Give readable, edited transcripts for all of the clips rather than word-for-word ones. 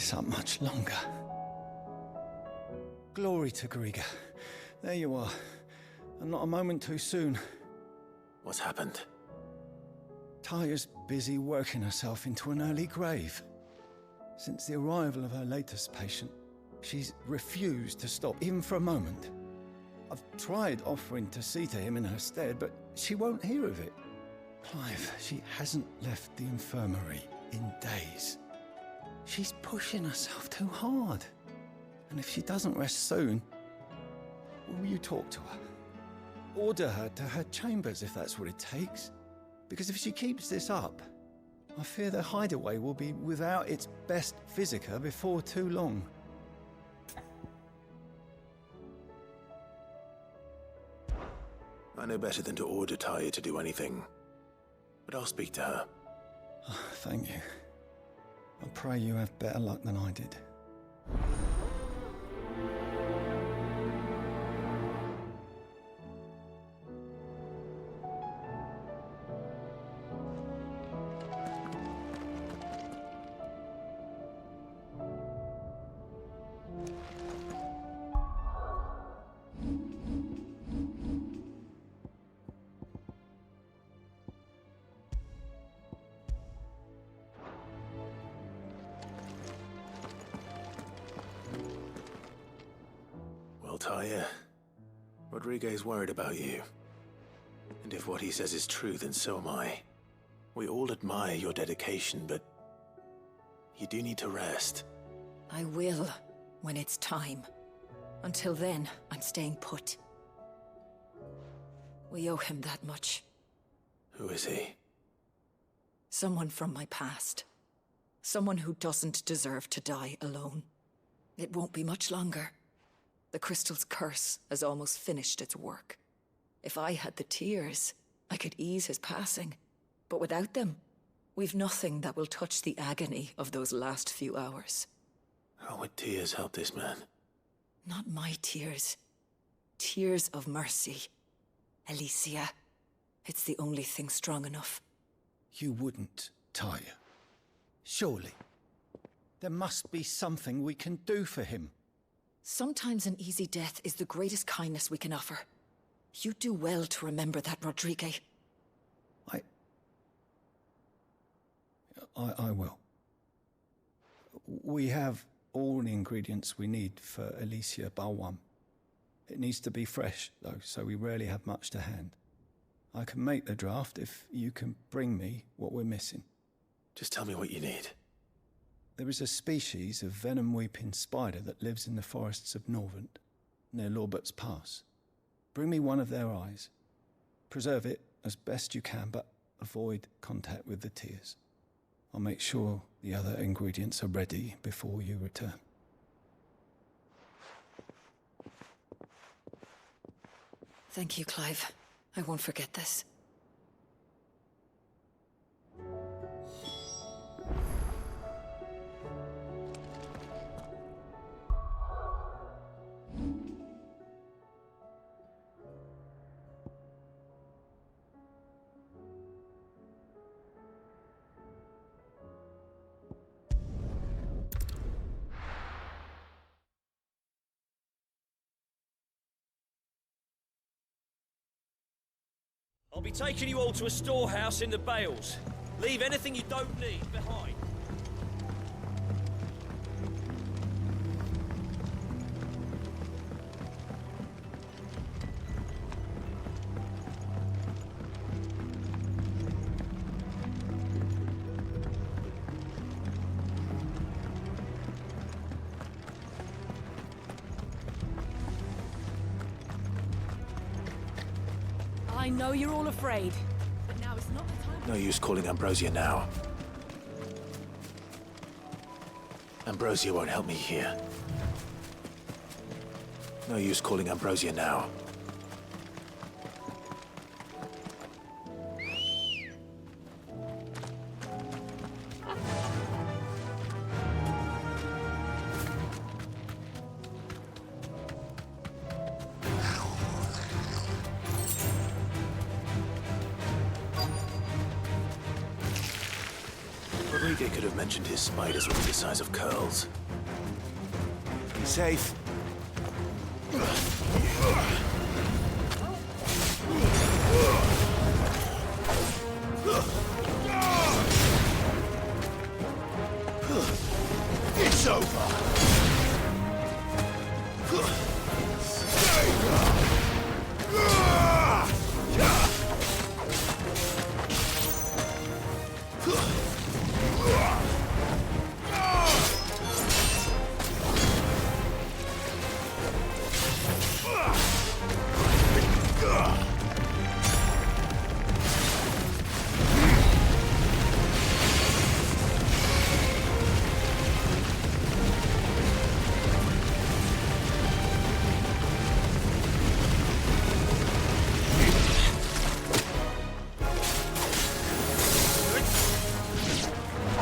this up much longer. Glory to Griga. There you are. And not a moment too soon. What's happened? Taya's busy working herself into an early grave. Since the arrival of her latest patient, she's refused to stop, even for a moment. I've tried offering to see to him in her stead, but she won't hear of it. Clive, she hasn't left the infirmary in days. She's pushing herself too hard. And if she doesn't rest soon, will you talk to her? Order her to her chambers if that's what it takes. Because if she keeps this up, I fear the hideaway will be without its best physica before too long. I know better than to order Taya to do anything. But I'll speak to her. Oh, thank you. I pray you have better luck than I did. Well, Taya, Rodriguez worried about you. And if what he says is true, then so am I. We all admire your dedication, but you do need to rest. I will, when it's time. Until then, I'm staying put. We owe him that much. Who is he? Someone from my past. Someone who doesn't deserve to die alone. It won't be much longer. The crystal's curse has almost finished its work. If I had the tears, I could ease his passing. But without them, we've nothing that will touch the agony of those last few hours. How would tears help this man? Not my tears. Tears of mercy. Alicia, it's the only thing strong enough. You wouldn't, Taya. Surely. There must be something we can do for him. Sometimes an easy death is the greatest kindness we can offer. You do well to remember that, Rodriguez. I will. We have all the ingredients we need for Alicia Balwam. It needs to be fresh, though, so we rarely have much to hand. I can make the draft if you can bring me what we're missing. Just tell me what you need. There is a species of venom-weeping spider that lives in the forests of Norvent, near Lorbert's Pass. Bring me one of their eyes. Preserve it as best you can, but avoid contact with the tears. I'll make sure the other ingredients are ready before you return. Thank you, Clive. I won't forget this. I'll be taking you all to a storehouse in the Bales. Leave anything you don't need behind. I know you're all afraid, but now is not the time. No use calling Ambrosia now. Ambrosia won't help me here. No use calling Ambrosia now. Rodriguez could have mentioned his spiders were the size of curls. safe. It's over.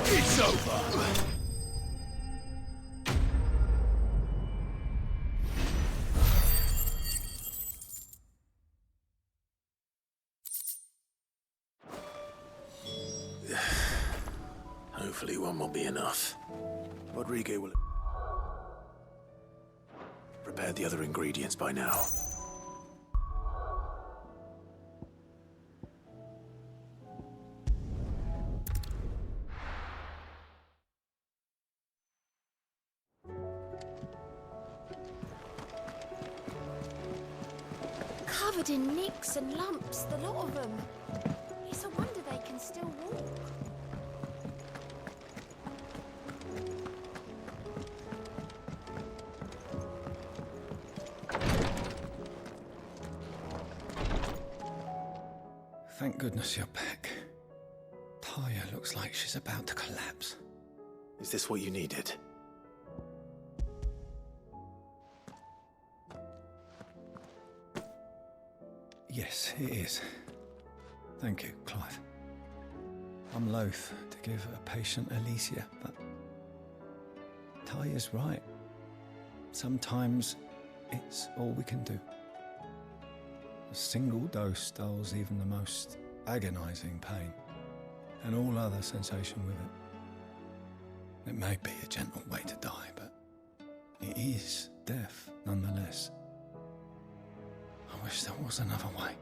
It's over! Hopefully one will be enough. Rodrigo will prepare the other ingredients by now. Covered in nicks and lumps, the lot of them. It's a wonder they can still walk. Thank goodness you're back. Taya looks like she's about to collapse. Is this what you needed? Yes, it is. Thank you, Clive. I'm loath to give a patient Alicia, but Taya's right. Sometimes it's all we can do. A single dose dulls even the most agonizing pain, and all other sensation with it. It may be a gentle way to die, but it is death nonetheless. I wish there was another way.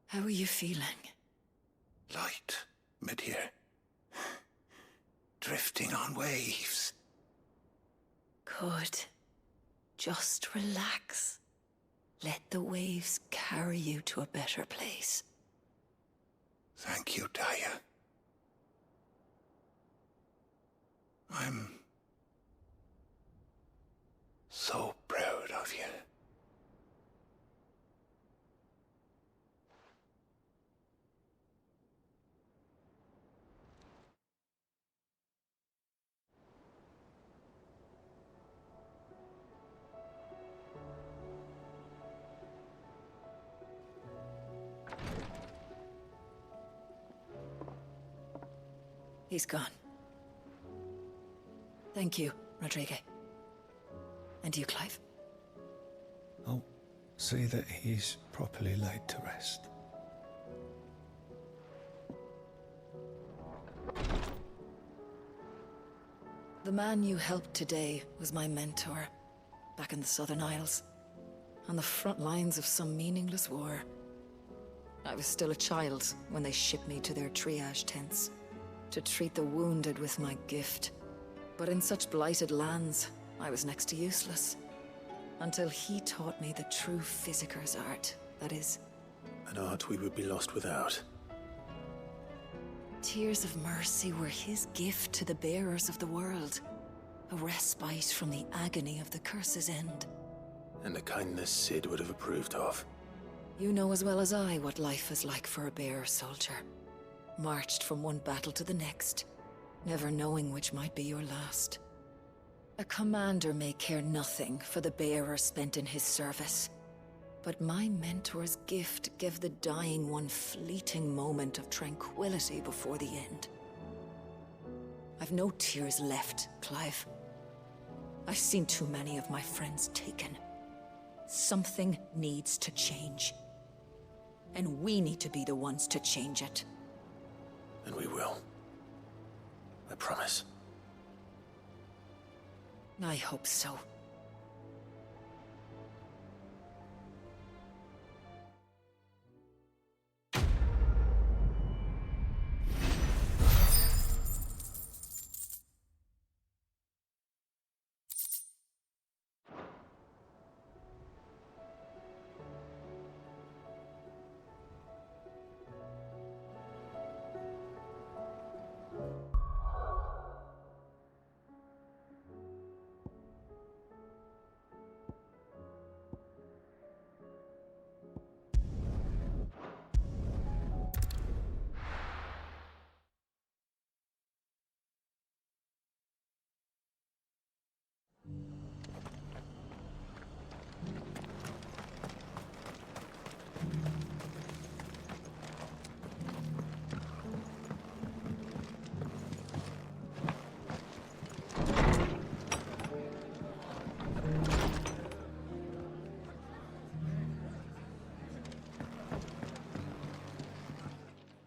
How are you feeling? Light, mid-here. Drifting on waves. Good. Just relax. Let the waves carry you to a better place. Thank you, Taya. I'm so proud of you. He's gone. Thank you, Rodrigo. And you, Clive? I'll see that he's properly laid to rest. The man you helped today was my mentor, back in the Southern Isles, on the front lines of some meaningless war. I was still a child when they shipped me to their triage tents, to treat the wounded with my gift. But in such blighted lands, I was next to useless. Until he taught me the true physicker's art, that is. An art we would be lost without. Tears of mercy were his gift to the bearers of the world. A respite from the agony of the curse's end. And a kindness Sid would have approved of. You know as well as I what life is like for a bearer soldier. Marched from one battle to the next, never knowing which might be your last. A commander may care nothing for the bearer spent in his service, but my mentor's gift gave the dying one fleeting moment of tranquility before the end. I've no tears left, Clive. I've seen too many of my friends taken, Something needs to change. And we need to be the ones to change it. And we will. I promise. I hope so.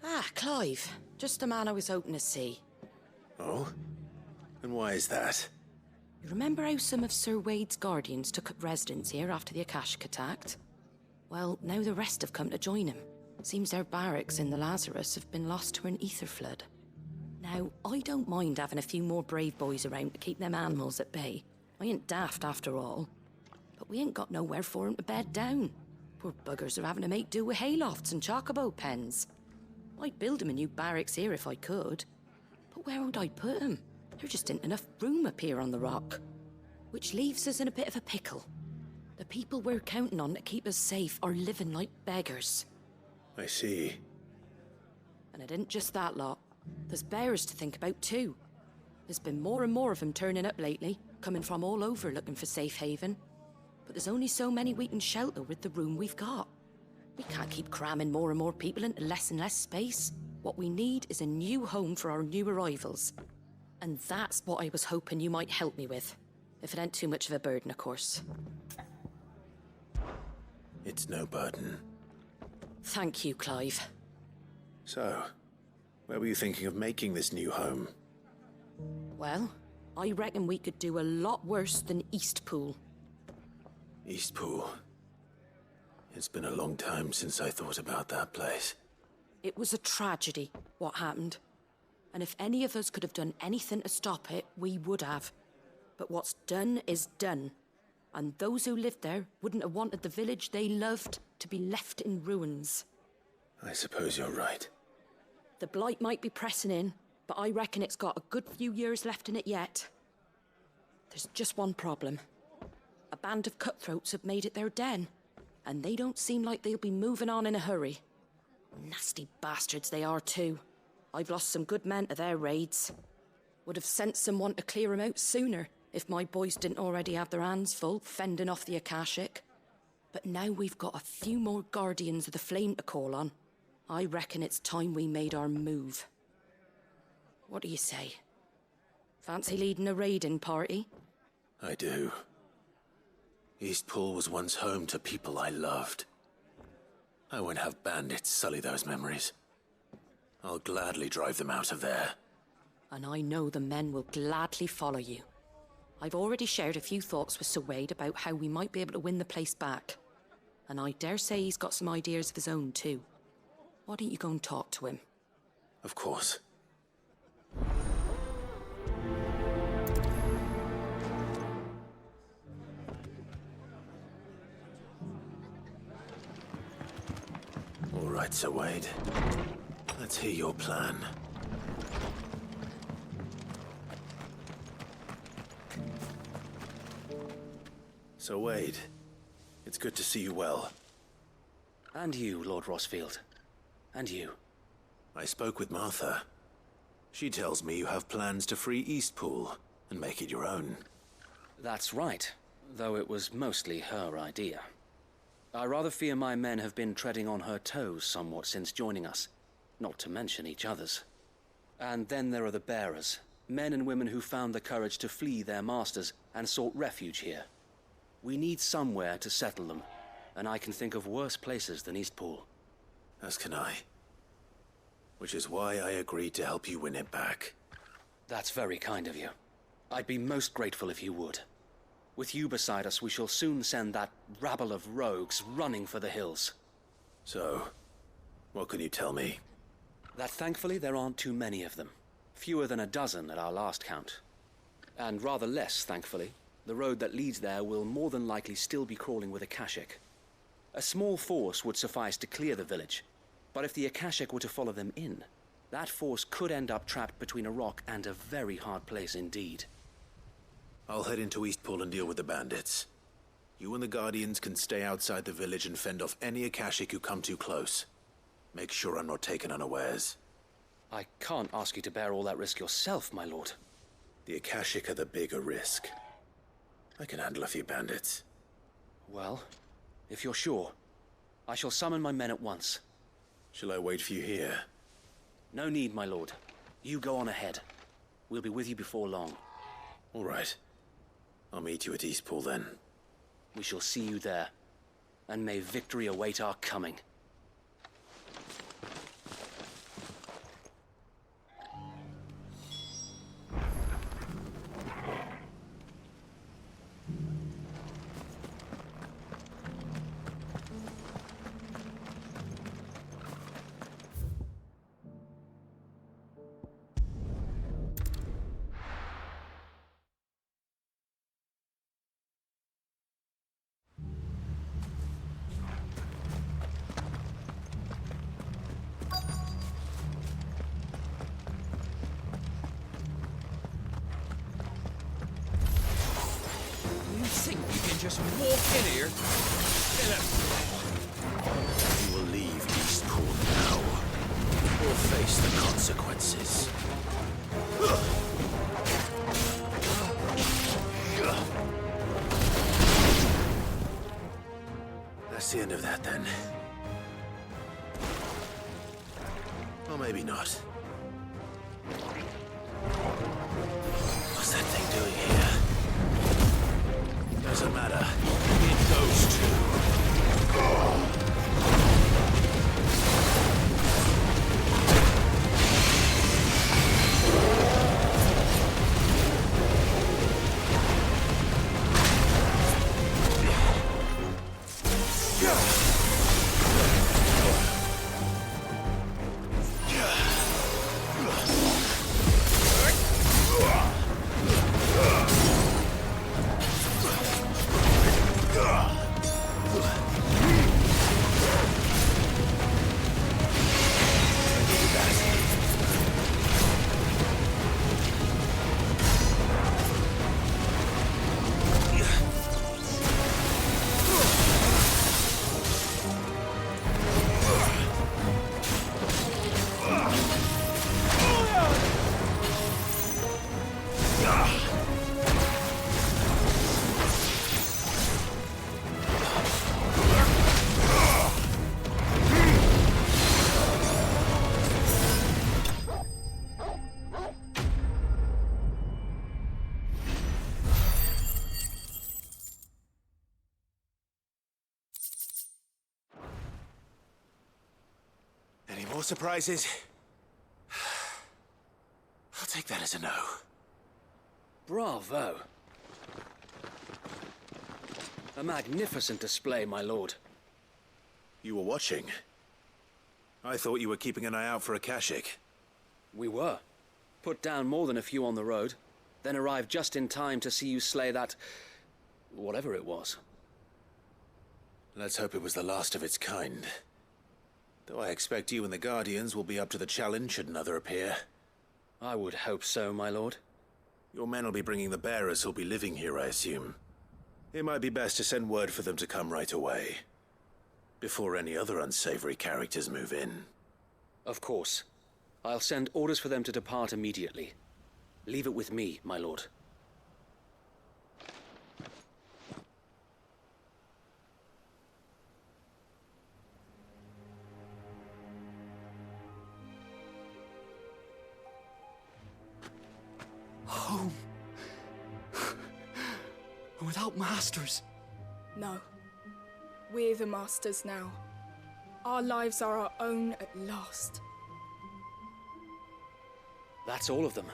Ah, Clive. Just the man I was hoping to see. Oh? And why is that? You remember how some of Sir Wade's guardians took up residence here after the Akashic attacked? Well, now the rest have come to join him. Seems their barracks in the Lazarus have been lost to an ether flood. Now, I don't mind having a few more brave boys around to keep them animals at bay. I ain't daft after all. But we ain't got nowhere for 'em to bed down. Poor buggers are having to make do with haylofts and chocobo pens. I'd build 'em a new barracks here if I could. But where would I put 'em? There just ain't enough room up here on the rock. Which leaves us in a bit of a pickle. The people we're counting on to keep us safe are living like beggars. I see. And it ain't just that lot. There's bears to think about too. There's been more and more of them turning up lately, coming from all over looking for safe haven. But there's only so many we can shelter with the room we've got. We can't keep cramming more and more people into less and less space. What we need is a new home for our new arrivals. And that's what I was hoping you might help me with. If it ain't too much of a burden, of course. It's no burden. Thank you, Clive. So, where were you thinking of making this new home? Well, I reckon we could do a lot worse than Eastpool. Eastpool. It's been a long time since I thought about that place. It was a tragedy, what happened. And if any of us could have done anything to stop it, we would have. But what's done is done. And those who lived there wouldn't have wanted the village they loved to be left in ruins. I suppose you're right. The blight might be pressing in, but I reckon it's got a good few years left in it yet. There's just one problem. A band of cutthroats have made it their den, and they don't seem like they'll be moving on in a hurry. Nasty bastards they are too. I've lost some good men to their raids. Would have sent someone to clear 'em out sooner if my boys didn't already have their hands full fending off the Akashic. But now we've got a few more guardians of the flame to call on. I reckon it's time we made our move. What do you say? Fancy leading a raiding party? I do. Eastpool was once home to people I loved. I won't have bandits sully those memories. I'll gladly drive them out of there. And I know the men will gladly follow you. I've already shared a few thoughts with Sir Wade about how we might be able to win the place back. And I dare say he's got some ideas of his own too. Why don't you go and talk to him? Of course. All right, Sir Wade. Let's hear your plan. Sir Wade, it's good to see you well. And you, Lord Rossfield. And you. I spoke with Martha. She tells me you have plans to free Eastpool and make it your own. That's right, though it was mostly her idea. I rather fear my men have been treading on her toes somewhat since joining us, not to mention each other's. And then there are the bearers, men and women who found the courage to flee their masters and sought refuge here. We need somewhere to settle them, and I can think of worse places than Eastpool. As can I. Which is why I agreed to help you win it back. That's very kind of you. I'd be most grateful if you would. With you beside us, we shall soon send that rabble of rogues running for the hills. So, what can you tell me? That thankfully there aren't too many of them. Fewer than a dozen at our last count. And rather less, thankfully. The road that leads there will more than likely still be crawling with Akashic. A small force would suffice to clear the village, but if the Akashic were to follow them in, that force could end up trapped between a rock and a very hard place indeed. I'll head into Eastpool and deal with the bandits. You and the Guardians can stay outside the village and fend off any Akashic who come too close. Make sure I'm not taken unawares. I can't ask you to bear all that risk yourself, my lord. The Akashic are the bigger risk. I can handle a few bandits. Well, if you're sure, I shall summon my men at once. Shall I wait for you here? No need, my lord. You go on ahead. We'll be with you before long. All right. I'll meet you at Eastpool then. We shall see you there. And may victory await our coming. Just walk in here. You will leave Eastpool now, or face the consequences. That's the end of that, then. Or maybe not. What's that thing doing here? Doesn't matter. It goes to... Any more surprises? I'll take that as a no. Bravo. A magnificent display, my lord. You were watching. I thought you were keeping an eye out for Akashic. We were. Put down more than a few on the road, then arrived just in time to see you slay that... whatever it was. Let's hope it was the last of its kind. Though I expect you and the Guardians will be up to the challenge should another appear. I would hope so, my lord. Your men will be bringing the bearers who'll be living here, I assume. It might be best to send word for them to come right away, before any other unsavory characters move in. Of course. I'll send orders for them to depart immediately. Leave it with me, my lord. Home. Without masters. No. We're the masters now. Our lives are our own at last. That's all of them,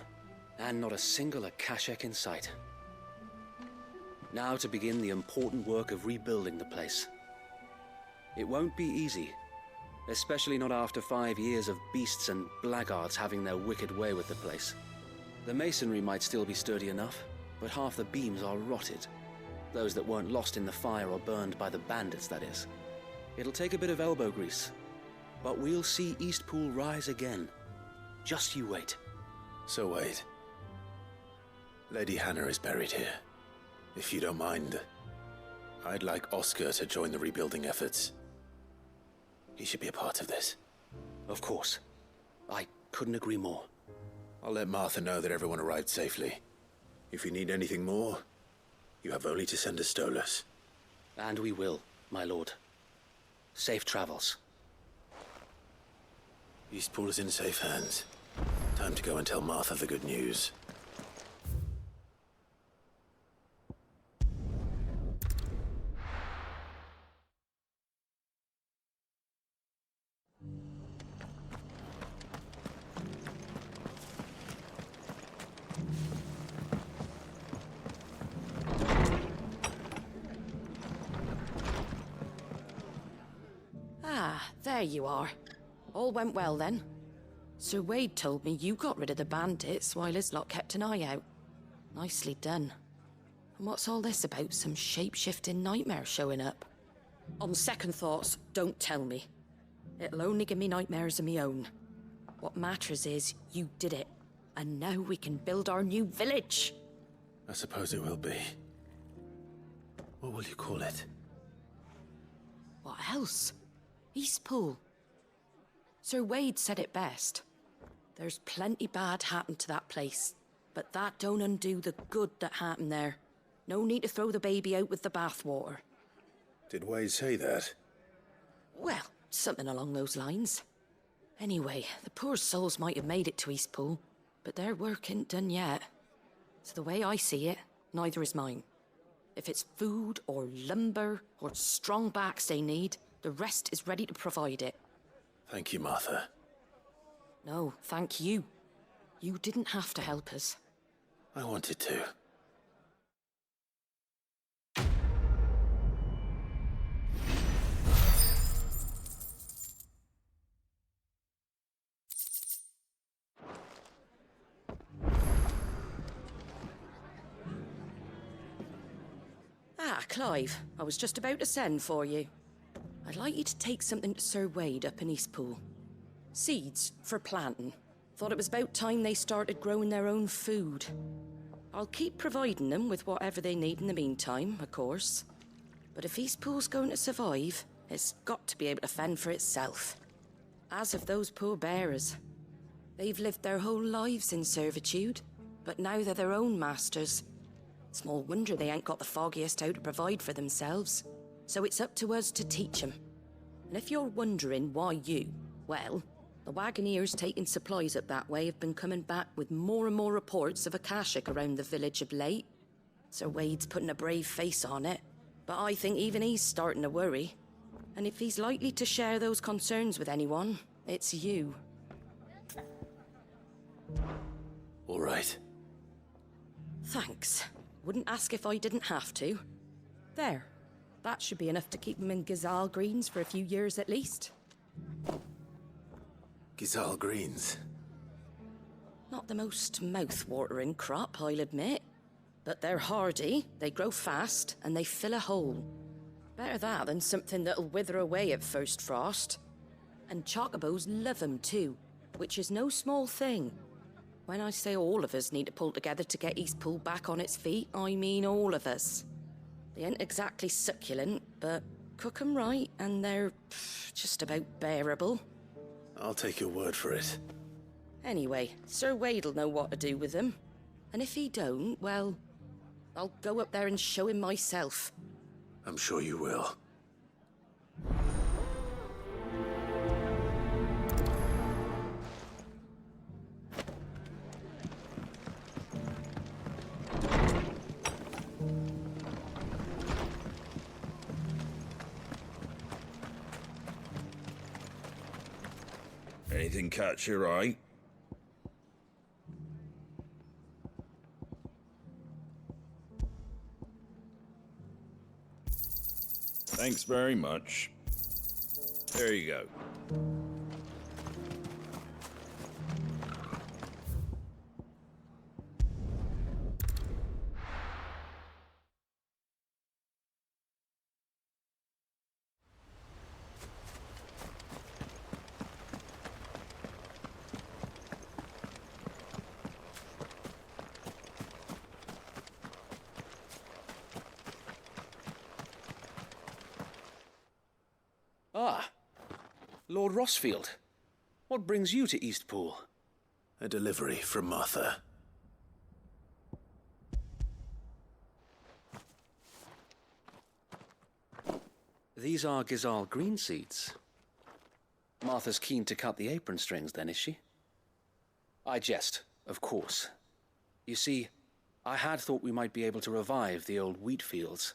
and not a single Akashic in sight. Now to begin the important work of rebuilding the place. It won't be easy, especially not after 5 years of beasts and blackguards having their wicked way with the place. The masonry might still be sturdy enough, but half the beams are rotted. Those that weren't lost in the fire or burned by the bandits, that is. It'll take a bit of elbow grease, but we'll see Eastpool rise again. Just you wait. So wait. Lady Hannah is buried here. If you don't mind, I'd like Oscar to join the rebuilding efforts. He should be a part of this. Of course. I couldn't agree more. I'll let Martha know that everyone arrived safely. If you need anything more, you have only to send a Stolas. And we will, my lord. Safe travels. Eastpool is in safe hands. Time to go and tell Martha the good news. Ah, there you are. All went well then. Sir Wade told me you got rid of the bandits while his lot kept an eye out. Nicely done. And what's all this about some shape-shifting nightmare showing up? On second thoughts, don't tell me. It'll only give me nightmares of me own. What matters is you did it. And now we can build our new village. I suppose it will be. What will you call it? What else? Eastpool. Sir Wade said it best. There's plenty bad happened to that place, but that don't undo the good that happened there. No need to throw the baby out with the bathwater. Did Wade say that? Well, something along those lines. Anyway, the poor souls might have made it to Eastpool, but their work ain't done yet. So the way I see it, neither is mine. If it's food or lumber or strong backs they need, the rest is ready to provide it. Thank you, Martha. No, thank you. You didn't have to help us. I wanted to. Ah, Clive, I was just about to send for you. I'd like you to take something to Sir Wade up in Eastpool. Seeds for planting. Thought it was about time they started growing their own food. I'll keep providing them with whatever they need in the meantime, of course. But if Eastpool's going to survive, it's got to be able to fend for itself. As of those poor bearers. They've lived their whole lives in servitude, but now they're their own masters. Small wonder they ain't got the foggiest how to provide for themselves. So it's up to us to teach them. And if you're wondering why you, well, the Wagoneers taking supplies up that way have been coming back with more and more reports of Akashic around the village of late. Sir Wade's putting a brave face on it, but I think even he's starting to worry. And if he's likely to share those concerns with anyone, it's you. All right. Thanks. Wouldn't ask if I didn't have to. There. That should be enough to keep him in Gazal Greens for a few years at least. Gazal Greens. Not the most mouth-watering crop, I'll admit. But they're hardy, they grow fast, and they fill a hole. Better that than something that'll wither away at first frost. And chocobos love 'em too, which is no small thing. When I say all of us need to pull together to get Eastpool back on its feet, I mean all of us. They ain't exactly succulent, but cook 'em right and they're just about bearable. I'll take your word for it. Anyway, Sir Wade'll know what to do with them. And if he don't, well, I'll go up there and show him myself. I'm sure you will. Anything catch your eye? Thanks very much. There you go. Ah, Lord Rossfield. What brings you to Eastpool? A delivery from Martha. These are Gizal green seeds. Martha's keen to cut the apron strings then, is she? I jest, of course. You see, I had thought we might be able to revive the old wheat fields,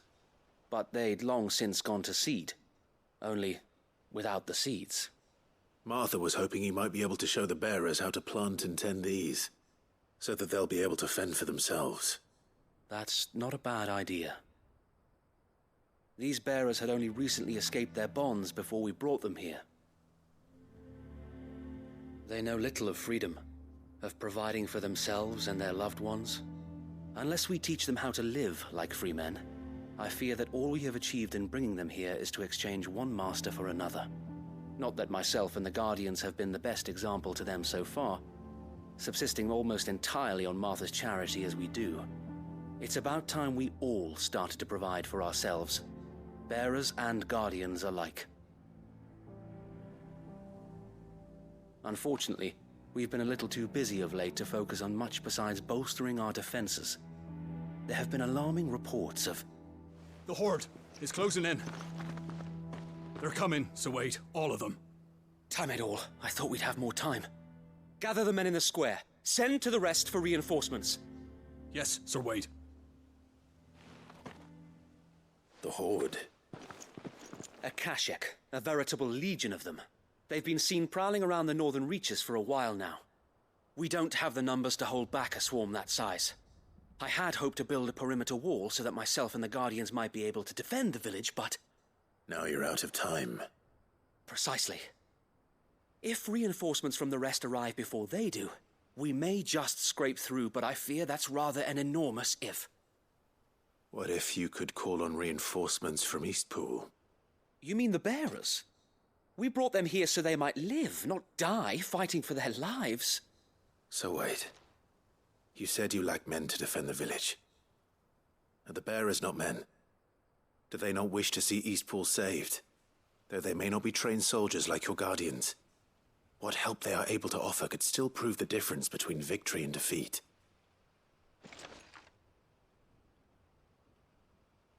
but they'd long since gone to seed. Only without the seeds. Martha was hoping he might be able to show the bearers how to plant and tend these, so that they'll be able to fend for themselves. That's not a bad idea. These bearers had only recently escaped their bonds before we brought them here. They know little of freedom, of providing for themselves and their loved ones. Unless we teach them how to live like free men, I fear that all we have achieved in bringing them here is to exchange one master for another. Not that myself and the Guardians have been the best example to them so far, subsisting almost entirely on Martha's charity as we do. It's about time we all started to provide for ourselves, bearers and Guardians alike. Unfortunately, we've been a little too busy of late to focus on much besides bolstering our defenses. There have been alarming reports of... The Horde is closing in. They're coming, so wait, all of them. Time it all. I thought we'd have more time. Gather the men in the square. Send to the rest for reinforcements. Yes, Sir Wade. The Horde. A Kashek, a veritable legion of them. They've been seen prowling around the northern reaches for a while now. We don't have the numbers to hold back a swarm that size. I had hoped to build a perimeter wall so that myself and the Guardians might be able to defend the village, but... Now you're out of time. Precisely. If reinforcements from the rest arrive before they do, we may just scrape through, but I fear that's rather an enormous if. What if you could call on reinforcements from Eastpool? You mean the bearers? We brought them here so they might live, not die, fighting for their lives. So wait. You said you lack men to defend the village. Are the bearers not men? Do they not wish to see Eastpool saved? Though they may not be trained soldiers like your Guardians. What help they are able to offer could still prove the difference between victory and defeat.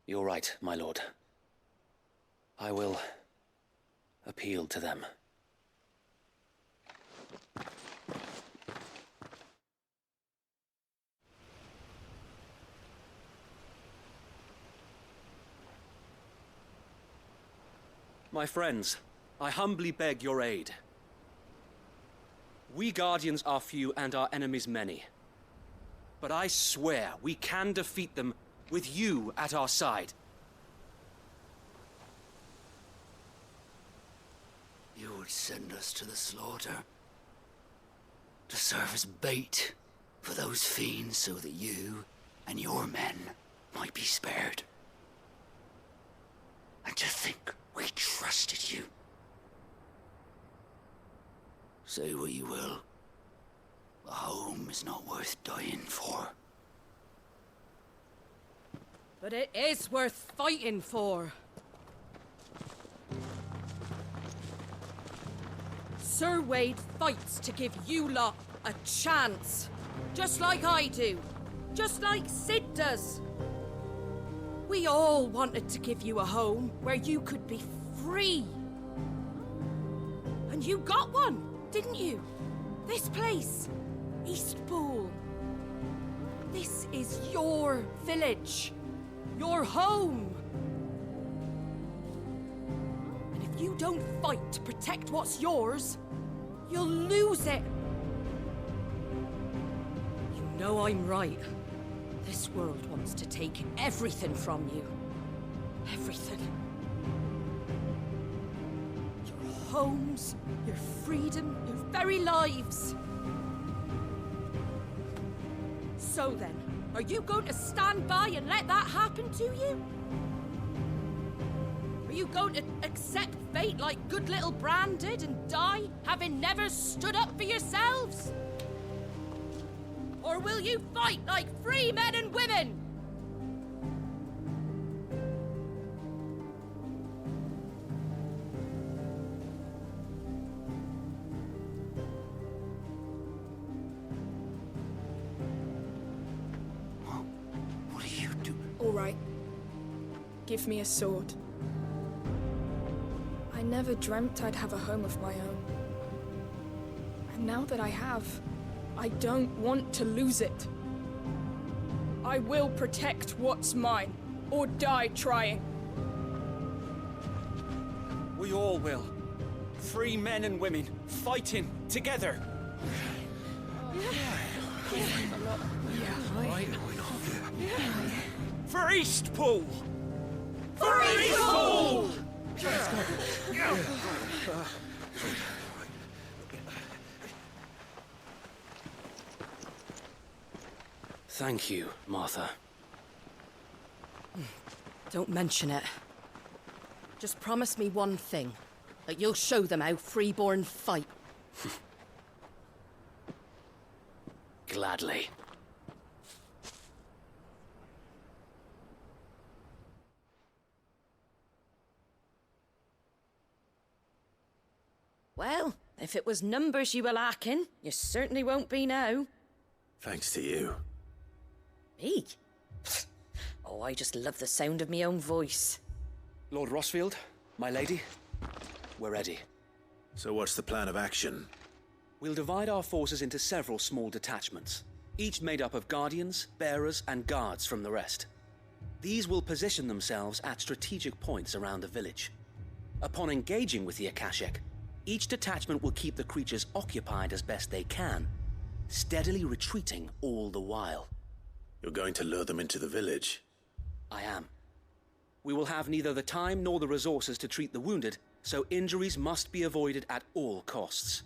You're right, my lord. I will appeal to them. My friends, I humbly beg your aid. We Guardians are few and our enemies many. But I swear we can defeat them with you at our side. You would send us to the slaughter, to serve as bait for those fiends so that you and your men might be spared. And to think we trusted you. Say what you will, a home is not worth dying for. But it is worth fighting for. Sir Wade fights to give you lot a chance. Just like I do. Just like Sid does. We all wanted to give you a home where you could be free. And you got one, didn't you? This place, Eastpool. This is your village. Your home. And if you don't fight to protect what's yours, You'll lose it. You know I'm right. This world wants to take everything from you. Everything. Your homes, your freedom, your very lives. So then, are you going to stand by and let that happen to you? Are you going to accept fate like good little Bran did and die, having never stood up for yourselves? Or will you fight like free men and women? What do you do? All right. Give me a sword. I never dreamt I'd have a home of my own. And now that I have, I don't want to lose it. I will protect what's mine, or die trying. We all will. Free men and women, fighting together. For Eastpool! For Eastpool! Thank you, Martha. Don't mention it. Just promise me one thing. That you'll show them how freeborn fight. Gladly. Well, if it was numbers you were lacking, you certainly won't be now. Thanks to you. Me? Oh, I just love the sound of my own voice. Lord Rossfield, my lady, we're ready. So what's the plan of action? We'll divide our forces into several small detachments, each made up of guardians, bearers, and guards from the rest. These will position themselves at strategic points around the village. Upon engaging with the Akashic, each detachment will keep the creatures occupied as best they can, steadily retreating all the while. You're going to lure them into the village? I am. We will have neither the time nor the resources to treat the wounded, so injuries must be avoided at all costs.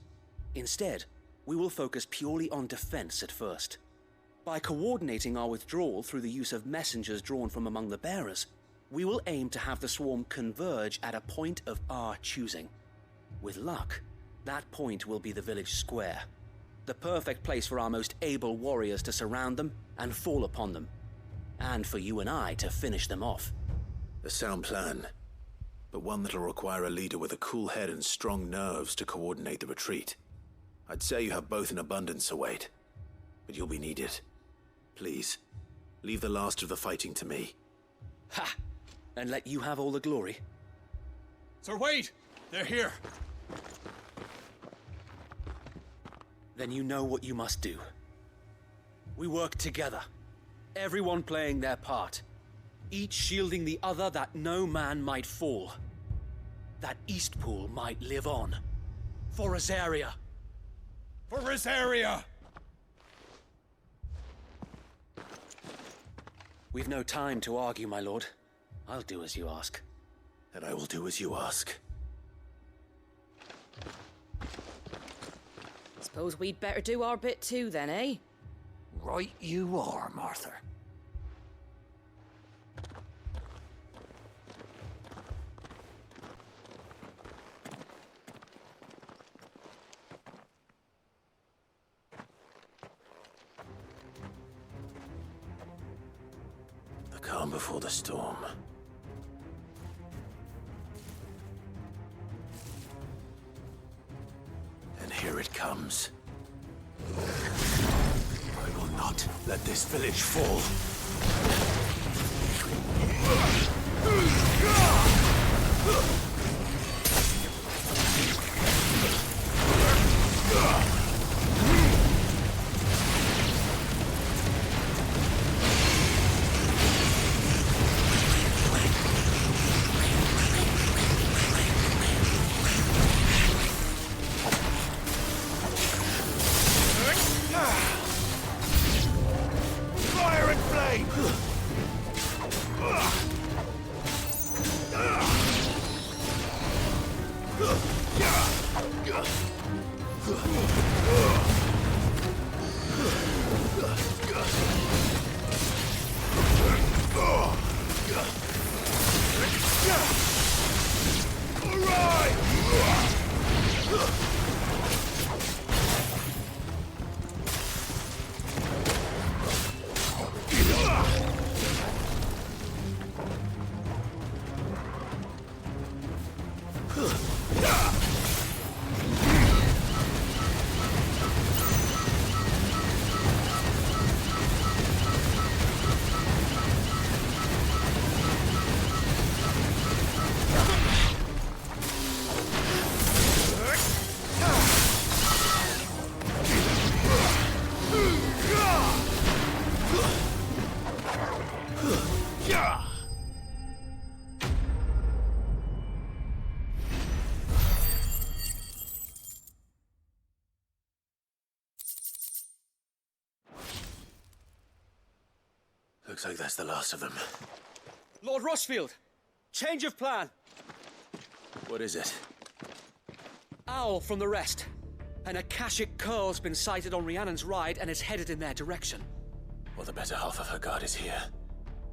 Instead, we will focus purely on defense at first. By coordinating our withdrawal through the use of messengers drawn from among the bearers, we will aim to have the swarm converge at a point of our choosing. With luck, that point will be the village square, the perfect place for our most able warriors to surround them and fall upon them, and for you and I to finish them off. A sound plan, but one that'll require a leader with a cool head and strong nerves to coordinate the retreat. I'd say you have both in abundance, Await, but you'll be needed. Please, leave the last of the fighting to me. Ha! And let you have all the glory. Sir Wade! They're here! Then you know what you must do. We work together, everyone playing their part, each shielding the other that no man might fall, that Eastpool might live on. For Rosaria! For Rosaria! We've no time to argue, my lord. I'll do as you ask. And I will do as you ask. Suppose we'd better do our bit too then, eh? Right you are, Martha. The calm before the storm. And here it comes. I will not let this village fall. Looks like that's the last of them. Lord Rossfield! Change of plan! What is it? Owl from the rest. An Akashic curl's been sighted on Rhiannon's ride and is headed in their direction. Well, the better half of her guard is here.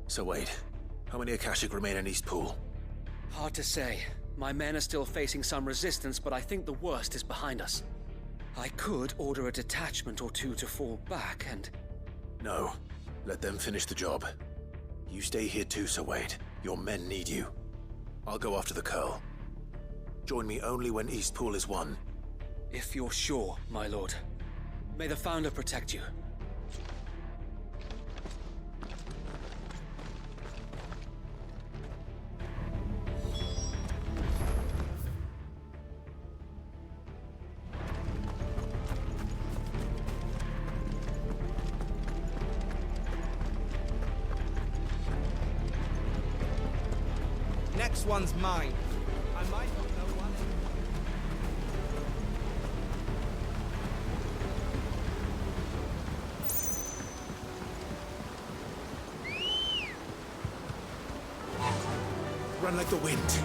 So wait, how many Akashic remain in East Pool? Hard to say. My men are still facing some resistance, but I think the worst is behind us. I could order a detachment or two to fall back and... No. Let them finish the job. You stay here too, Sir Wade. Your men need you. I'll go after the Curl. Join me only when East Pool is won. If you're sure, my lord. May the Founder protect you. Next one's mine. I might not know one. Run like the wind.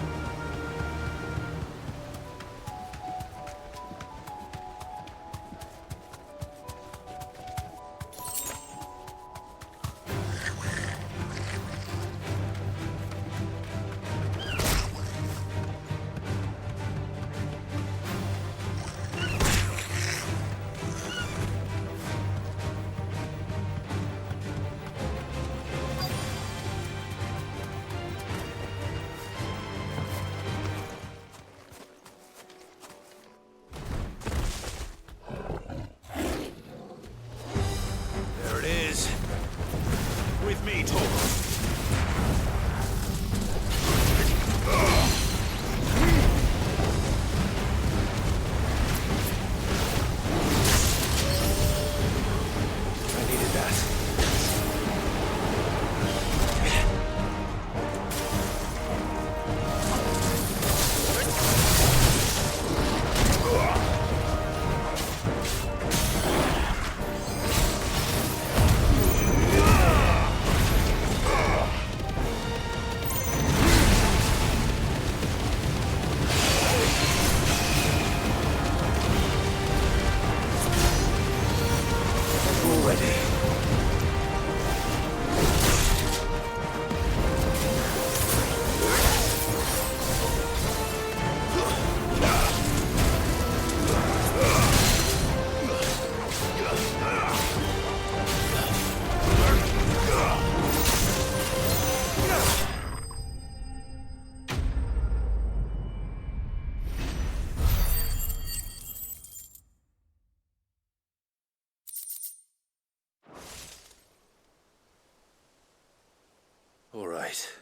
All right.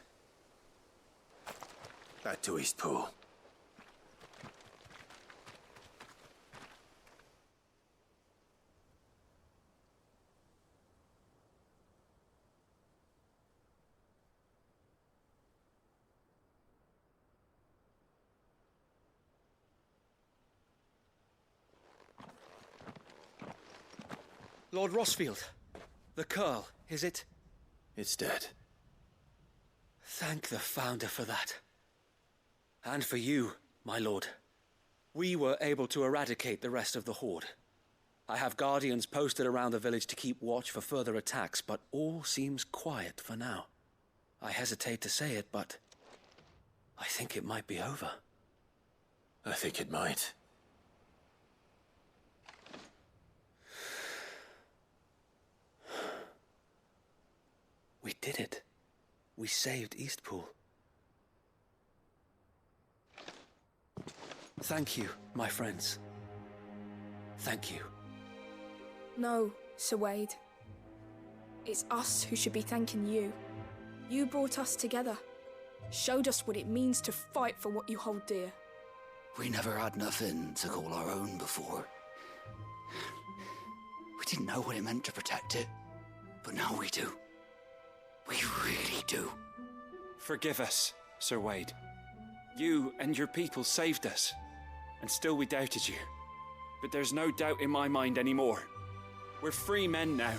Back to East Pool. Lord Rossfield, the Curl, is it? It's dead. Thank the Founder for that. And for you, my lord. We were able to eradicate the rest of the Horde. I have guardians posted around the village to keep watch for further attacks, but all seems quiet for now. I hesitate to say it, but I think it might be over. I think it might. We did it. We saved Eastpool. Thank you, my friends. Thank you. No, Sir Wade. It's us who should be thanking you. You brought us together. Showed us what it means to fight for what you hold dear. We never had nothing to call our own before. We didn't know what it meant to protect it, but now we do. We really do. Forgive us, Sir Wade. You and your people saved us, and still we doubted you. But there's no doubt in my mind anymore. We're free men now,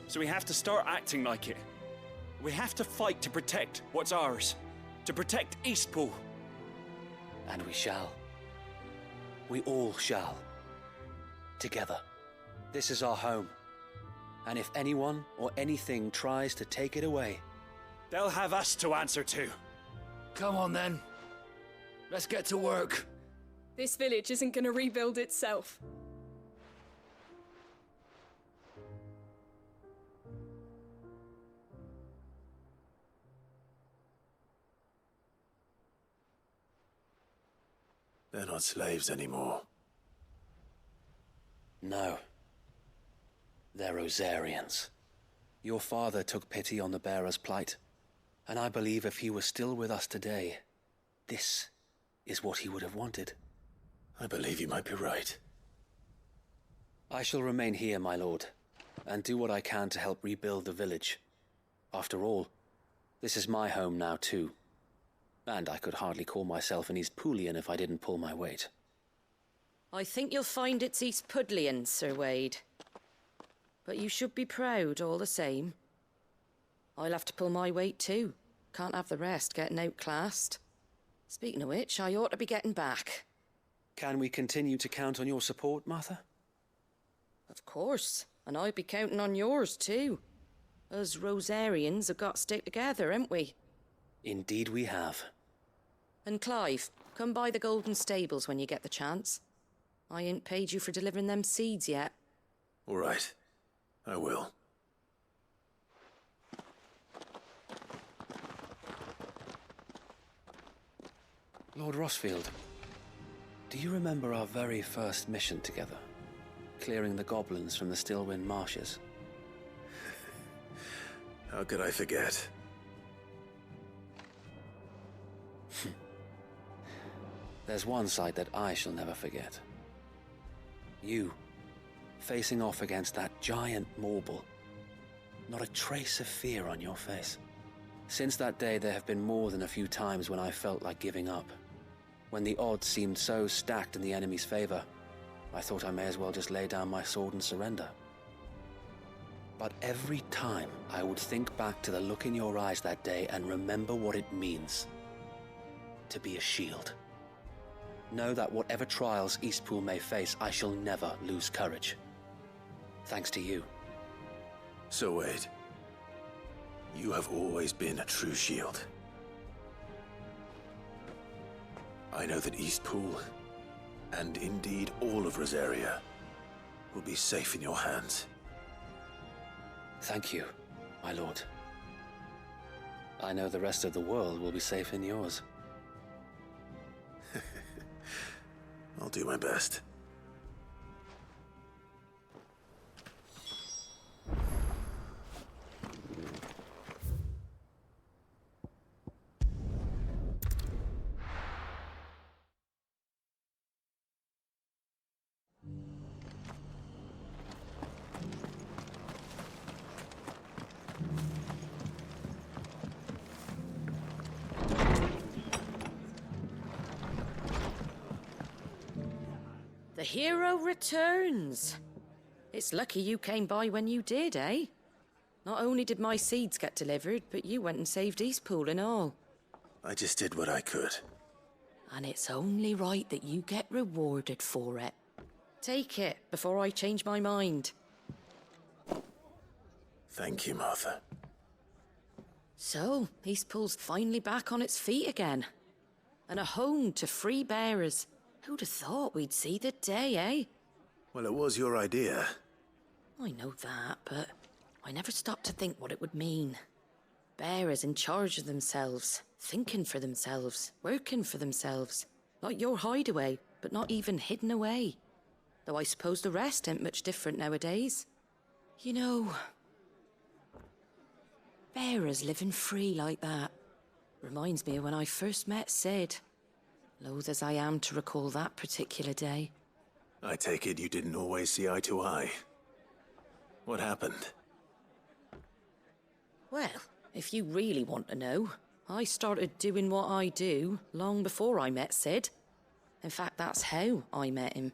so we have to start acting like it. We have to fight to protect what's ours. To protect Eastpool. And we shall. We all shall. Together. This is our home. And if anyone or anything tries to take it away, they'll have us to answer to. Come on then. Let's get to work. This village isn't gonna rebuild itself. They're not slaves anymore. No. They're Rosarians. Your father took pity on the bearer's plight, and I believe if he were still with us today, this is what he would have wanted. I believe you might be right. I shall remain here, my lord, and do what I can to help rebuild the village. After all, this is my home now too. And I could hardly call myself an Eastpoolian if I didn't pull my weight. I think you'll find it's Eastpudlian, Sir Wade. But you should be proud all the same. I'll have to pull my weight too. Can't have the rest getting outclassed. Speaking of which, I ought to be getting back. Can we continue to count on your support, Martha? Of course, and I'll be counting on yours too. Us Rosarians have got to stick together, haven't we? Indeed we have. And Clive, come by the Golden Stables when you get the chance. I ain't paid you for delivering them seeds yet. All right. I will. Lord Rossfield, do you remember our very first mission together? Clearing the goblins from the Stillwind marshes? How could I forget? There's one sight that I shall never forget. You, facing off against that giant Morble. Not a trace of fear on your face. Since that day, there have been more than a few times when I felt like giving up. When the odds seemed so stacked in the enemy's favor, I thought I may as well just lay down my sword and surrender. But every time, I would think back to the look in your eyes that day and remember what it means to be a shield. Know that whatever trials Eastpool may face, I shall never lose courage. Thanks to you. So Wade, you have always been a true shield. I know that Eastpool, and indeed all of Rosaria, will be safe in your hands. Thank you, my lord. I know the rest of the world will be safe in yours. I'll do my best. The hero returns. It's lucky you came by when you did, eh? Not only did my seeds get delivered, but you went and saved Eastpool and all. I just did what I could. And it's only right that you get rewarded for it. Take it before I change my mind. Thank you, Martha. So, Eastpool's finally back on its feet again. And a home to free bearers. Who'd have thought we'd see the day, eh? Well, it was your idea. I know that, but I never stopped to think what it would mean. Bearers in charge of themselves, thinking for themselves, working for themselves. Like your hideaway, but not even hidden away. Though I suppose the rest ain't much different nowadays. You know, bearers living free like that reminds me of when I first met Sid. Loath as I am to recall that particular day. I take it you didn't always see eye to eye. What happened? Well, if you really want to know, I started doing what I do long before I met Sid. In fact, that's how I met him.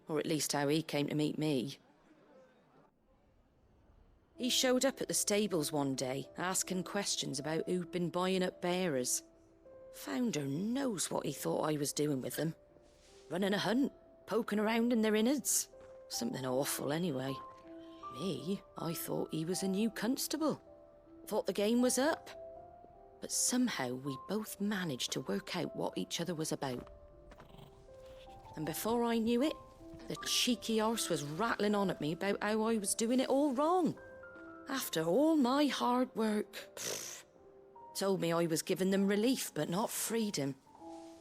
Or at least how he came to meet me. He showed up at the stables one day, asking questions about who'd been buying up bearers. Founder knows what he thought I was doing with them. Running a hunt, poking around in their innards. Something awful, anyway. Me, I thought he was a new constable. Thought the game was up. But somehow we both managed to work out what each other was about. And before I knew it, the cheeky arse was rattling on at me about how I was doing it all wrong. After all my hard work. Told me I was giving them relief, but not freedom.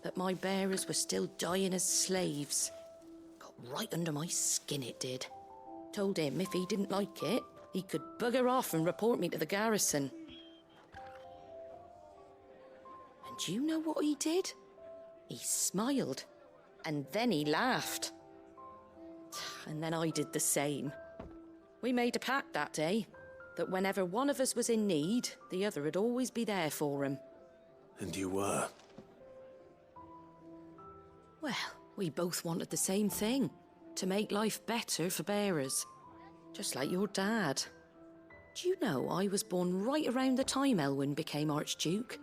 That my bearers were still dying as slaves. Got right under my skin, it did. Told him if he didn't like it, he could bugger off and report me to the garrison. And do you know what he did? He smiled. And then he laughed. And then I did the same. We made a pact that day, that whenever one of us was in need, the other would always be there for him. And you were? Well, we both wanted the same thing. To make life better for bearers. Just like your dad. Do you know I was born right around the time Elwyn became Archduke?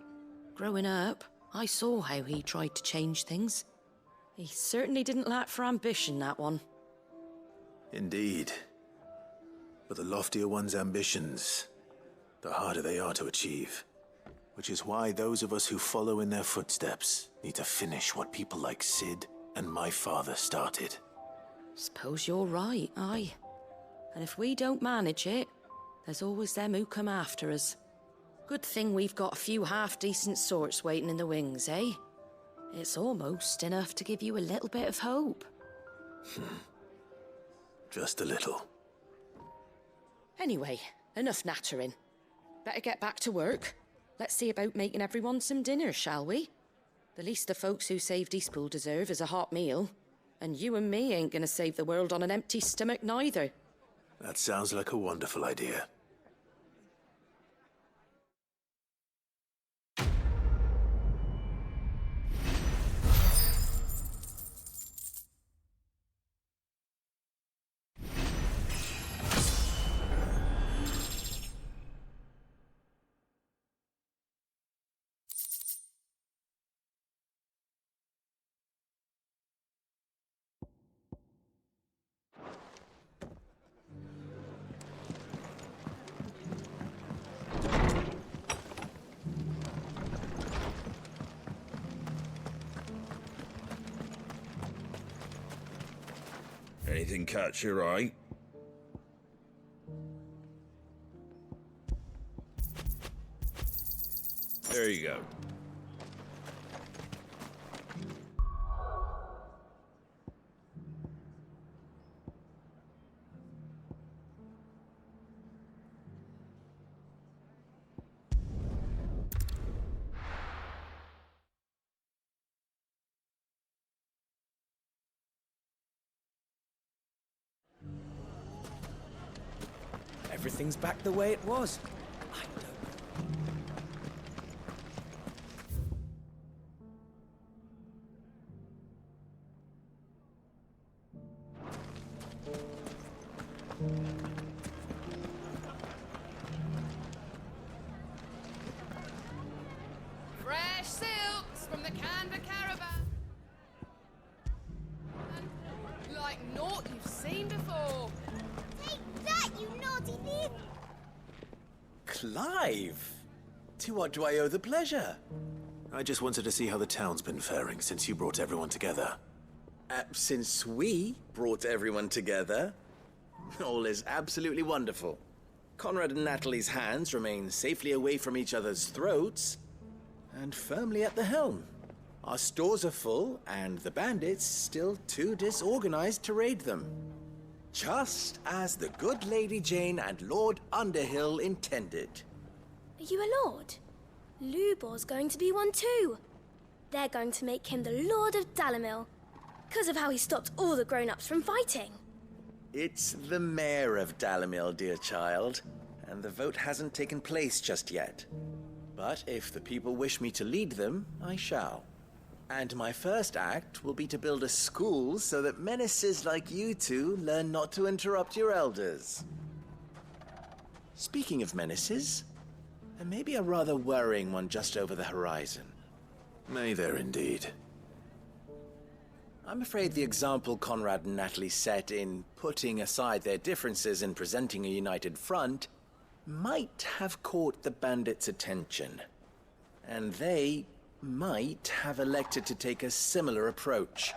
Growing up, I saw how he tried to change things. He certainly didn't lack for ambition, that one. Indeed. But the loftier one's ambitions, the harder they are to achieve. Which is why those of us who follow in their footsteps need to finish what people like Sid and my father started. Suppose you're right, aye. And if we don't manage it, there's always them who come after us. Good thing we've got a few half-decent sorts waiting in the wings, eh? It's almost enough to give you a little bit of hope. Just a little. Anyway, enough nattering. Better get back to work. Let's see about making everyone some dinner, shall we? The least the folks who saved Eastpool deserve is a hot meal. And you and me ain't gonna save the world on an empty stomach neither. That sounds like a wonderful idea. Anything catch your eye? There you go. Everything's back the way it was. I don't know. Fresh silks from the Canva caravan. Like naught you've seen before. Take that, you naughty thief! Clive! To what do I owe the pleasure? I just wanted to see how the town's been faring since you brought everyone together. Since we brought everyone together, all is absolutely wonderful. Conrad and Natalie's hands remain safely away from each other's throats, and firmly at the helm. Our stores are full, and the bandits still too disorganized to raid them. Just as the good Lady Jane and Lord Underhill intended. Are you a lord? Lubor's going to be one too. They're going to make him the Lord of Dalimil, because of how he stopped all the grown-ups from fighting. It's the mayor of Dalimil, dear child, and the vote hasn't taken place just yet. But if the people wish me to lead them, I shall. And my first act will be to build a school so that menaces like you two learn not to interrupt your elders. Speaking of menaces, there may be a rather worrying one just over the horizon. May there indeed. I'm afraid the example Conrad and Natalie set in putting aside their differences and presenting a united front might have caught the bandits' attention. And they might have elected to take a similar approach.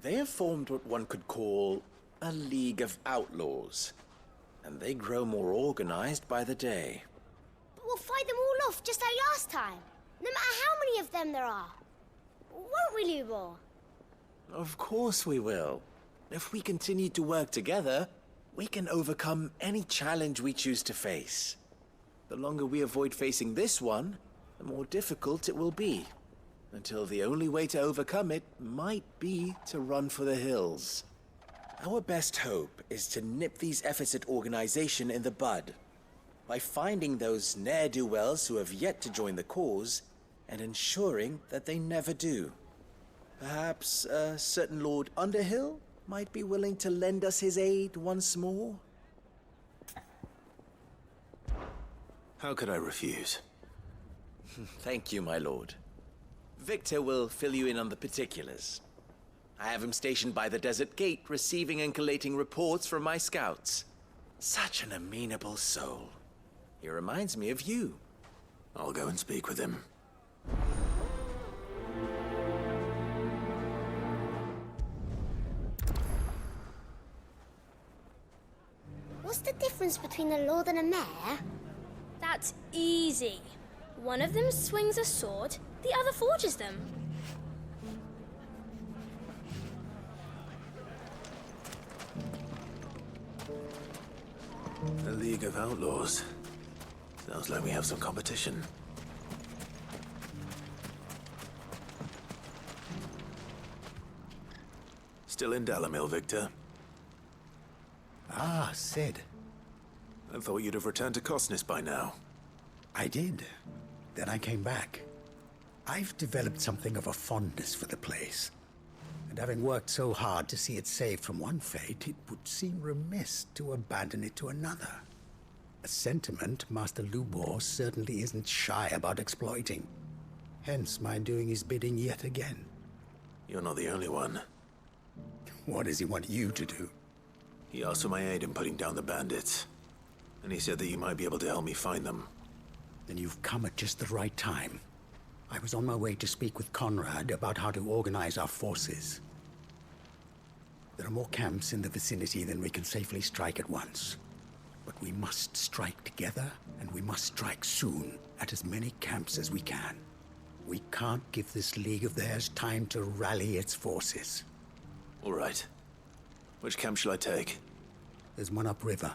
They have formed what one could call a League of Outlaws, and they grow more organized by the day. But we'll fight them all off just like last time, no matter how many of them there are. Won't we, Lubor? Of course we will. If we continue to work together, we can overcome any challenge we choose to face. The longer we avoid facing this one, the more difficult it will be. Until the only way to overcome it might be to run for the hills. Our best hope is to nip these efforts at organization in the bud, by finding those ne'er-do-wells who have yet to join the cause, and ensuring that they never do. Perhaps a certain Lord Underhill might be willing to lend us his aid once more? How could I refuse? Thank you, my lord. Victor will fill you in on the particulars. I have him stationed by the Desert Gate, receiving and collating reports from my scouts. Such an amenable soul. He reminds me of you. I'll go and speak with him. What's the difference between a lord and a mayor? That's easy. One of them swings a sword, the other forges them. A League of Outlaws. Sounds like we have some competition. Still in Dalamil, Victor? Ah, Sid. I thought you'd have returned to Cosnis by now. I did. Then I came back. I've developed something of a fondness for the place. And having worked so hard to see it saved from one fate, it would seem remiss to abandon it to another. A sentiment Master Lubor certainly isn't shy about exploiting. Hence my doing his bidding yet again. You're not the only one. What does he want you to do? He asked for my aid in putting down the bandits. And he said that you might be able to help me find them. Then you've come at just the right time. I was on my way to speak with Conrad about how to organize our forces. There are more camps in the vicinity than we can safely strike at once. But we must strike together, and we must strike soon at as many camps as we can. We can't give this league of theirs time to rally its forces. All right. Which camp shall I take? There's one upriver.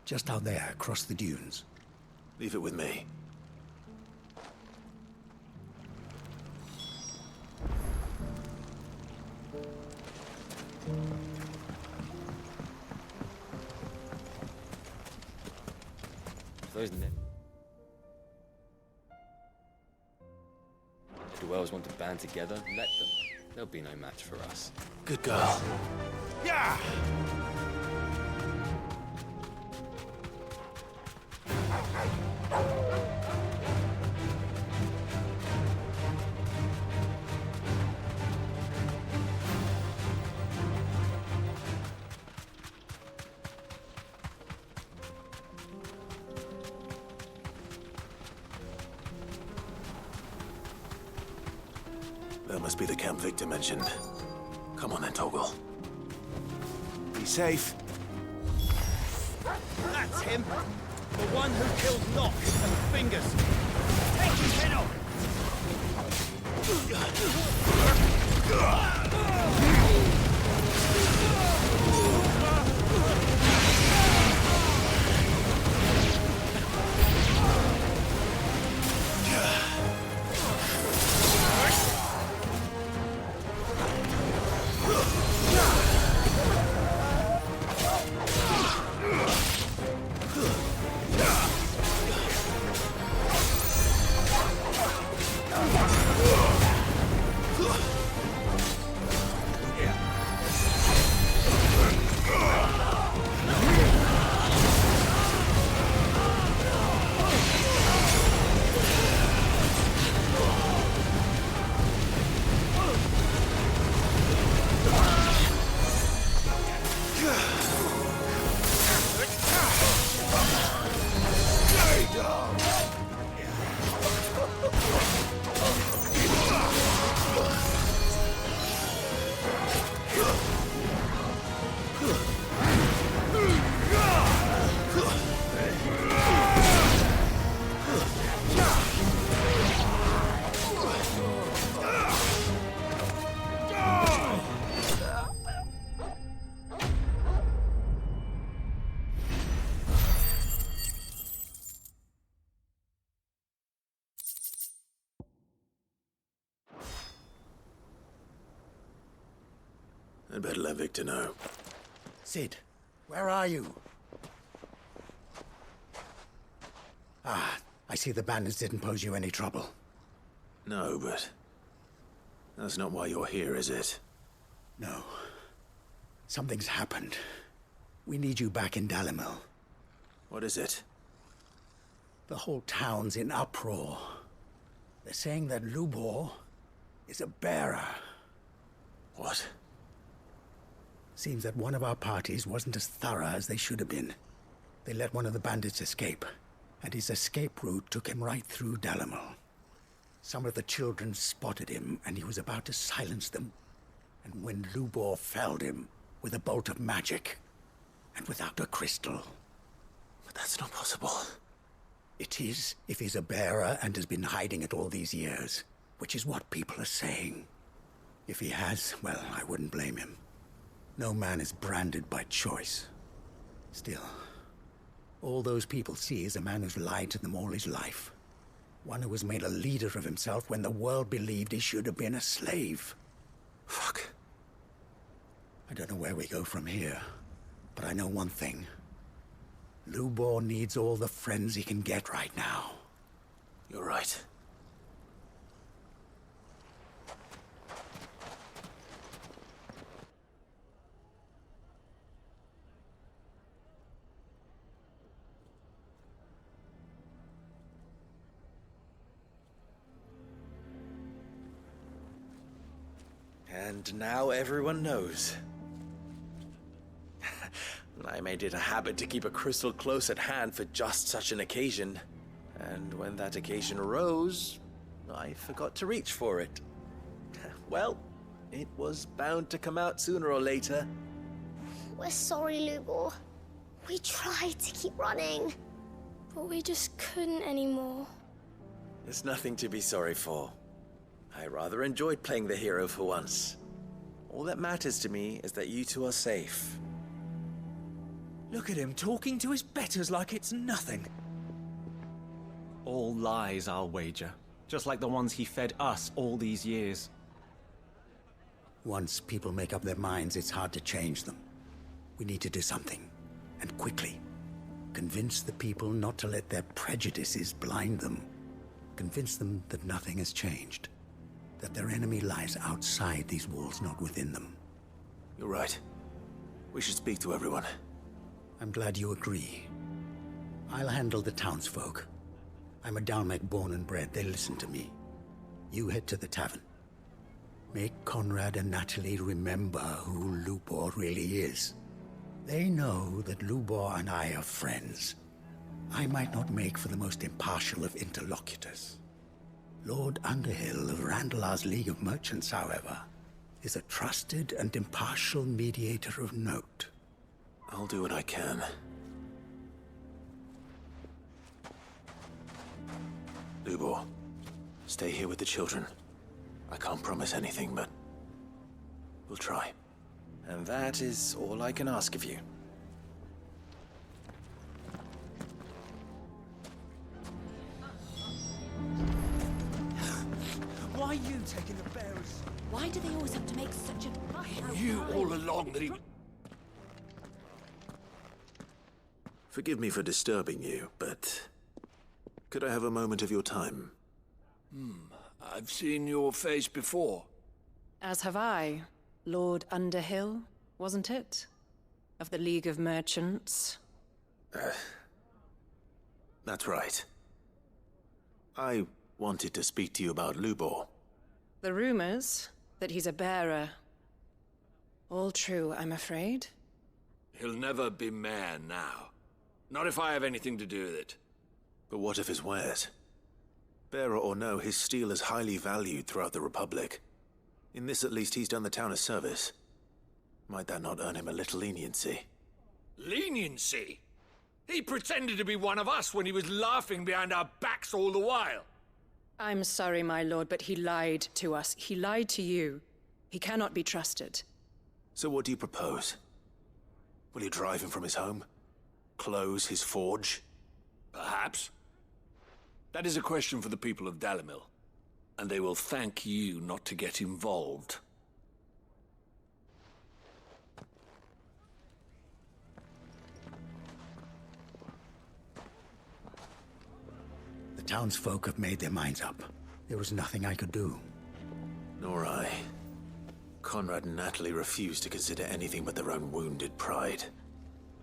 Just out there, across the dunes. Leave it with me. Those duels want to band together, let them. They'll be no match for us. Good girl. Yeah! That must be the camp Victor mentioned. Come on then, Toggle. Be safe. That's him! The one who killed Nock and Fingers! Take his head off! I'd better let Victor know. Sid, where are you? Ah, I see the bandits didn't pose you any trouble. No, but that's not why you're here, is it? No. Something's happened. We need you back in Dalimil. What is it? The whole town's in uproar. They're saying that Lubor is a bearer. What? Seems that one of our parties wasn't as thorough as they should have been. They let one of the bandits escape, and his escape route took him right through Dalimil. Some of the children spotted him, and he was about to silence them. And when Lubor felled him with a bolt of magic, and without a crystal. But that's not possible. It is, if he's a bearer and has been hiding it all these years, which is what people are saying. If he has, well, I wouldn't blame him. No man is branded by choice. Still, all those people see is a man who's lied to them all his life. One who was made a leader of himself when the world believed he should have been a slave. Fuck. I don't know where we go from here, but I know one thing. Lubor needs all the friends he can get right now. You're right. And now everyone knows. I made it a habit to keep a crystal close at hand for just such an occasion. And when that occasion arose, I forgot to reach for it. Well, it was bound to come out sooner or later. We're sorry, Lubor. We tried to keep running, but we just couldn't anymore. There's nothing to be sorry for. I rather enjoyed playing the hero for once. All that matters to me is that you two are safe. Look at him talking to his betters like it's nothing. All lies, I'll wager. Just like the ones he fed us all these years. Once people make up their minds, it's hard to change them. We need to do something, and quickly. Convince the people not to let their prejudices blind them. Convince them that nothing has changed. That their enemy lies outside these walls, not within them. You're right. We should speak to everyone. I'm glad you agree. I'll handle the townsfolk. I'm a Dalmec born and bred. They listen to me. You head to the tavern. Make Conrad and Natalie remember who Lubor really is. They know that Lubor and I are friends. I might not make for the most impartial of interlocutors. Lord Underhill of Randalar's League of Merchants, however, is a trusted and impartial mediator of note. I'll do what I can. Lubor, stay here with the children. I can't promise anything, but we'll try. And that is all I can ask of you. Why are you taking the bearers? Why do they always have to make such a fuss? You all along that he... Forgive me for disturbing you, but could I have a moment of your time? I've seen your face before. As have I. Lord Underhill, wasn't it? Of the League of Merchants. That's right. I wanted to speak to you about Lubor. The rumors that he's a bearer. All true, I'm afraid. He'll never be mayor now. Not if I have anything to do with it. But what of his wares? Bearer or no, his steel is highly valued throughout the Republic. In this, at least, he's done the town a service. Might that not earn him a little leniency? Leniency? He pretended to be one of us when he was laughing behind our backs all the while. I'm sorry, my lord, but he lied to us. He lied to you. He cannot be trusted. So what do you propose? Will you drive him from his home? Close his forge? Perhaps. That is a question for the people of Dalimil, and they will thank you not to get involved. The townsfolk have made their minds up. There was nothing I could do. Nor I. Conrad and Natalie refused to consider anything but their own wounded pride.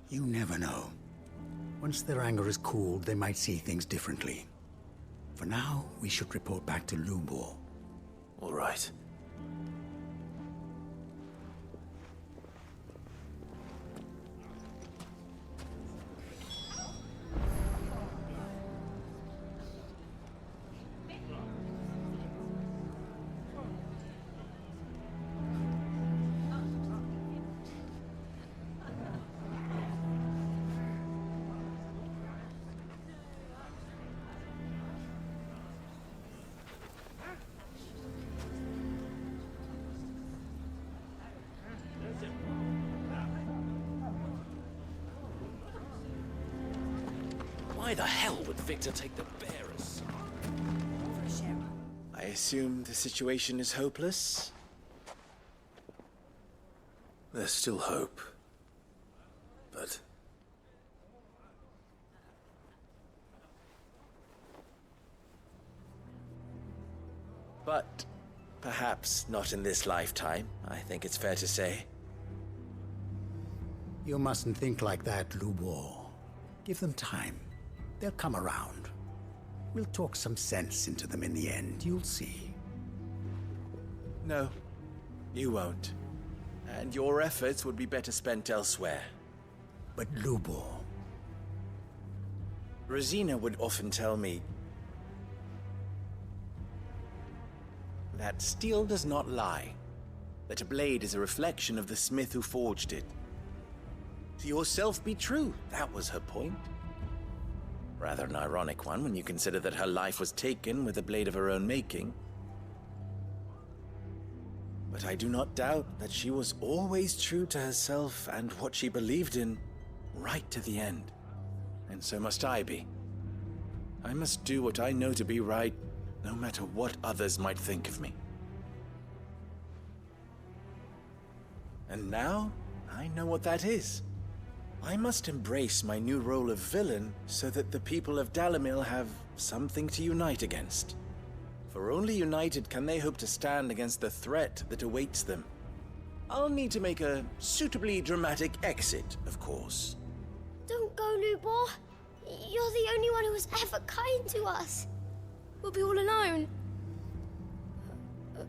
You never know. Once their anger is cooled, they might see things differently. For now, we should report back to Lubor. All right. Why the hell would Victor take the bearers? I assume the situation is hopeless? There's still hope. But... But perhaps not in this lifetime, I think it's fair to say. You mustn't think like that, Lubor. Give them time. They'll come around. We'll talk some sense into them in the end, you'll see. No, you won't. And your efforts would be better spent elsewhere. But Lubor... Rosina would often tell me that steel does not lie, that a blade is a reflection of the smith who forged it. To yourself be true, that was her point. Rather an ironic one when you consider that her life was taken with a blade of her own making. But I do not doubt that she was always true to herself and what she believed in, right to the end. And so must I be. I must do what I know to be right, no matter what others might think of me. And now, I know what that is. I must embrace my new role of villain so that the people of Dalimil have something to unite against. For only united can they hope to stand against the threat that awaits them. I'll need to make a suitably dramatic exit, of course. Don't go, Lubor. You're the only one who was ever kind to us. We'll be all alone.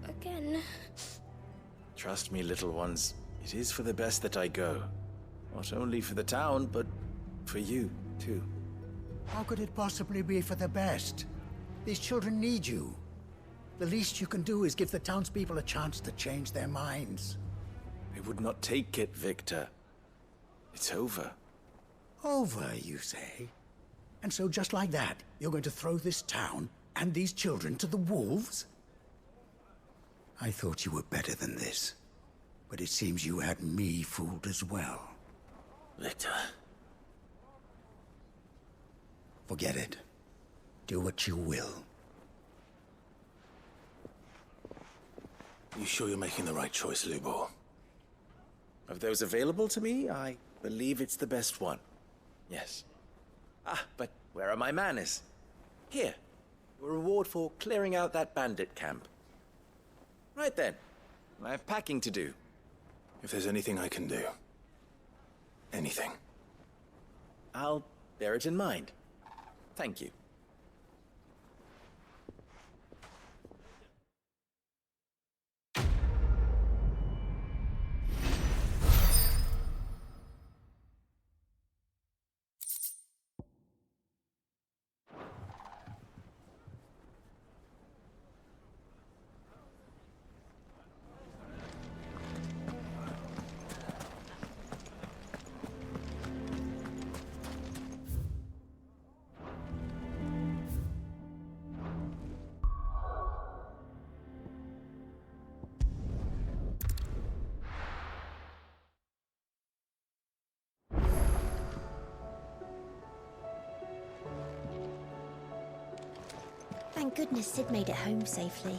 Again. Trust me, little ones. It is for the best that I go. Not only for the town, but for you, too. How could it possibly be for the best? These children need you. The least you can do is give the townspeople a chance to change their minds. I would not take it, Victor. It's over. Over, you say? And so just like that, you're going to throw this town and these children to the wolves? I thought you were better than this. But it seems you had me fooled as well. Victor. Forget it. Do what you will. You sure you're making the right choice, Lubor? Of those available to me, I believe it's the best one. Yes. Ah, but where are my manners? Here. Your reward for clearing out that bandit camp. Right then. I have packing to do. If there's anything I can do. Anything. I'll bear it in mind. Thank you. Thank goodness Sid made it home safely.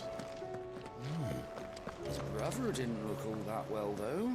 His brother didn't look all that well, though.